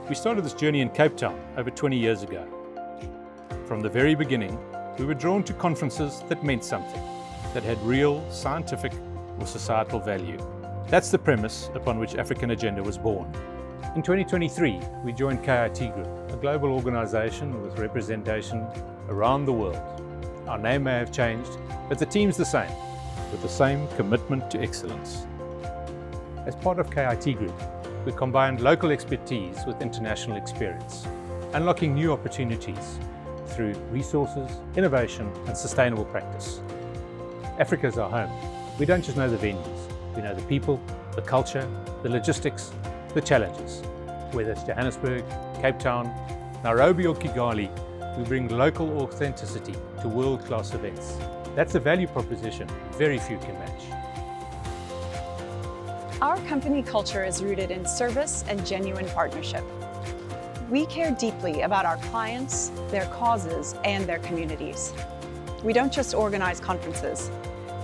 We started this journey in Cape Town over 20 years ago. From the very beginning, we were drawn to conferences that meant something, that had real scientific or societal value. That's the premise upon which African Agenda was born. In 2023, we joined K.I.T Group, a global organisation with representation around the world. Our name may have changed, but the team's the same, with the same commitment to excellence. As part of K.I.T Group, we combined local expertise with international experience, unlocking new opportunities through resources, innovation and sustainable practice. Africa is our home. We don't just know the venues, we know the people, the culture, the logistics, the challenges. Whether it's Johannesburg, Cape Town, Nairobi or Kigali, we bring local authenticity to world-class events. That's a value proposition very few can match. Our company culture is rooted in service and genuine partnership. We care deeply about our clients, their causes, and their communities. We don't just organize conferences.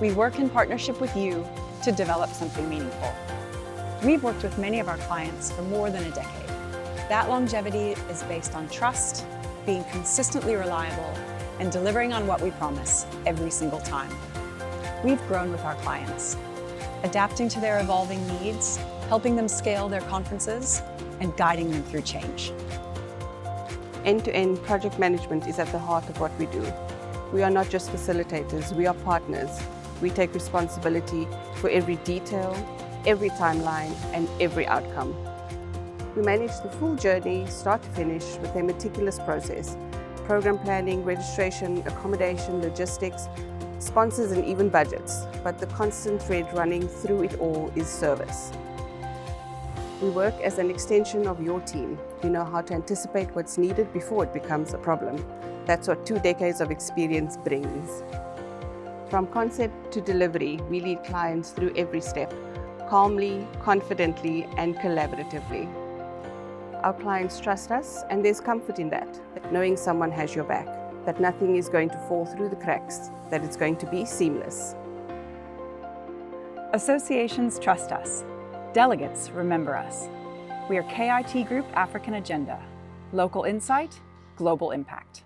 We work in partnership with you to develop something meaningful. We've worked with many of our clients for more than a decade. That longevity is based on trust, being consistently reliable, and delivering on what we promise every single time. We've grown with our clients, adapting to their evolving needs, helping them scale their conferences, and guiding them through change. End-to-end project management is at the heart of what we do. We are not just facilitators, we are partners. We take responsibility for every detail, every timeline, and every outcome. We manage the full journey, start to finish, with a meticulous process. Program planning, registration, accommodation, logistics, sponsors, and even budgets. But the constant thread running through it all is service. We work as an extension of your team. We know how to anticipate what's needed before it becomes a problem. That's what 2 decades of experience brings. From concept to delivery, we lead clients through every step, calmly, confidently, and collaboratively. Our clients trust us, and there's comfort in that knowing someone has your back, that nothing is going to fall through the cracks, that it's going to be seamless. Associations trust us. Delegates remember us. We are K.I.T Group African Agenda. Local insight, global impact.